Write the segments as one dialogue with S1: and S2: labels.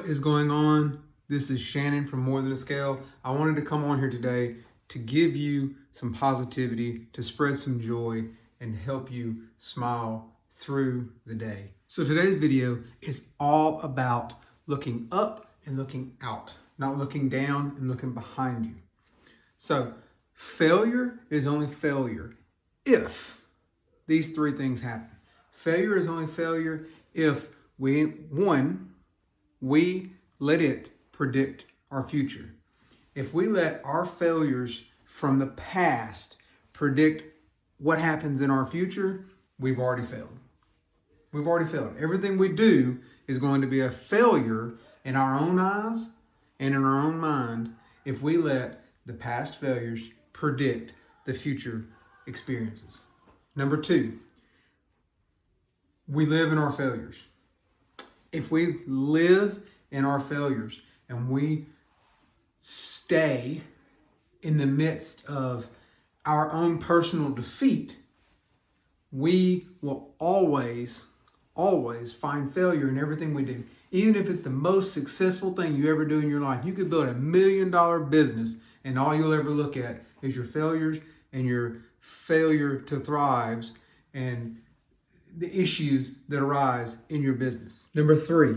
S1: is going on? This is Shannon from More Than a Scale. I wanted to come on here today to give you some positivity, to spread some joy, and help you smile through the day. So today's video is all about looking up and looking out, not looking down and looking behind you. So failure is only failure if these three things happen. Failure is only failure if we let it predict our future. If we let our failures from the past predict what happens in our future, we've already failed. We've already failed. Everything we do is going to be a failure in our own eyes and in our own mind if we let the past failures predict the future experiences. Number two, we live in our failures. If we live in our failures and we stay in the midst of our own personal defeat, we will always find failure in everything we do. Even if it's the most successful thing you ever do in your life. You could build $1 million business and all you'll ever look at is your failures and your failure to thrive and the issues that arise in your business. Number three,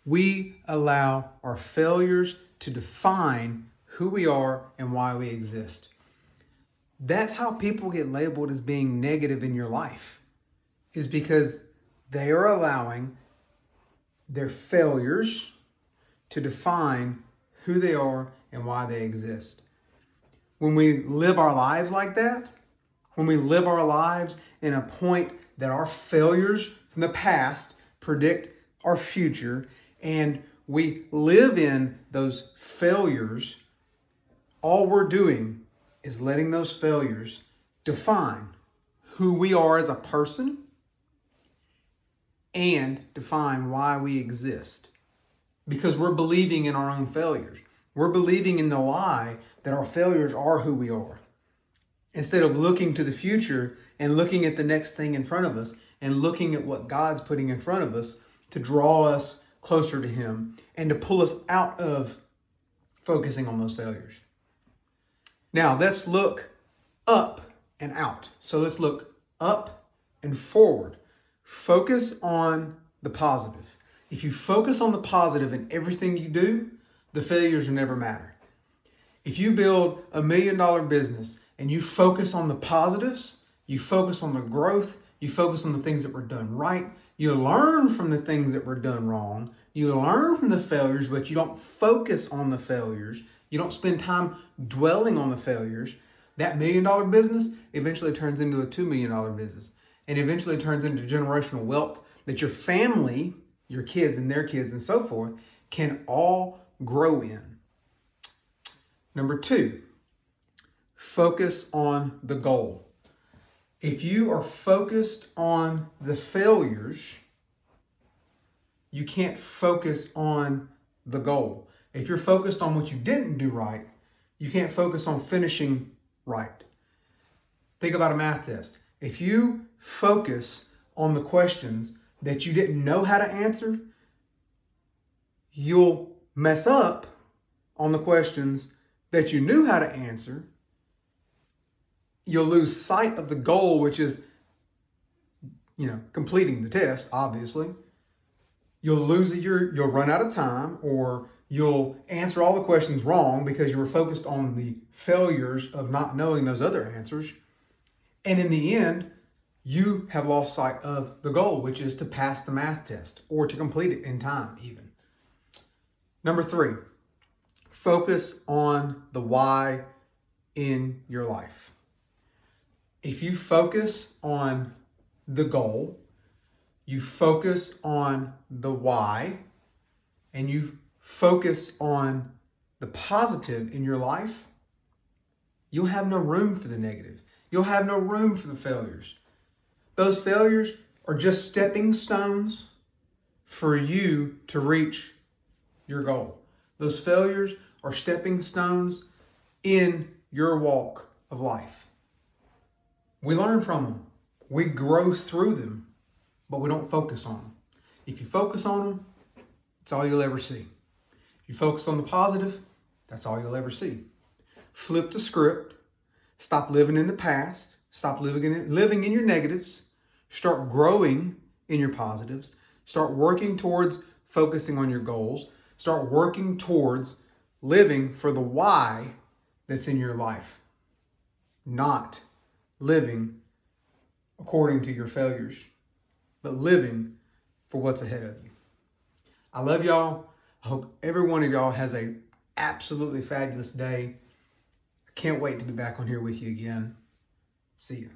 S1: we allow our failures to define who we are and why we exist. That's how people get labeled as being negative in your life, is because they are allowing their failures to define who they are and why they exist. When we live our lives like that, when we live our lives in a point that our failures from the past predict our future, and we live in those failures, all we're doing is letting those failures define who we are as a person and define why we exist. Because we're believing in our own failures. We're believing in the lie that our failures are who we are. Instead of looking to the future and looking at the next thing in front of us and looking at what God's putting in front of us to draw us closer to Him and to pull us out of focusing on those failures. Now let's look up and out. So let's look up and forward. Focus on the positive. If you focus on the positive in everything you do, the failures will never matter. If you build $1 million business and you focus on the positives, you focus on the growth, you focus on the things that were done right, you learn from the things that were done wrong, you learn from the failures, but you don't focus on the failures, you don't spend time dwelling on the failures, that $1 million business eventually turns into a $2 million business and eventually turns into generational wealth that your family, your kids and their kids and so forth can all grow in. Number two, focus on the goal. If you are focused on the failures, you can't focus on the goal. If you're focused on what you didn't do right, you can't focus on finishing right. Think about a math test. If you focus on the questions that you didn't know how to answer, you'll mess up on the questions that you knew how to answer. You'll lose sight of the goal, which is, completing the test, obviously. You'll run out of time, or you'll answer all the questions wrong because you were focused on the failures of not knowing those other answers. And in the end, you have lost sight of the goal, which is to pass the math test or to complete it in time even. Number three, focus on the why in your life. If you focus on the goal, you focus on the why, and you focus on the positive in your life, you'll have no room for the negative. You'll have no room for the failures. Those failures are just stepping stones for you to reach your goal. Those failures are stepping stones in your walk of life. We learn from them. We grow through them, but we don't focus on them. If you focus on them, That's all you'll ever see. You focus on the positive, that's all you'll ever see. Flip the script. Stop living in the past. Stop living in your negatives. Start growing in your positives. Start working towards focusing on your goals. Start working towards living for the why that's in your life. Not living according to your failures, but living for what's ahead of you. I love y'all. I hope every one of y'all has a absolutely fabulous day. I can't wait to be back on here with you again. See you.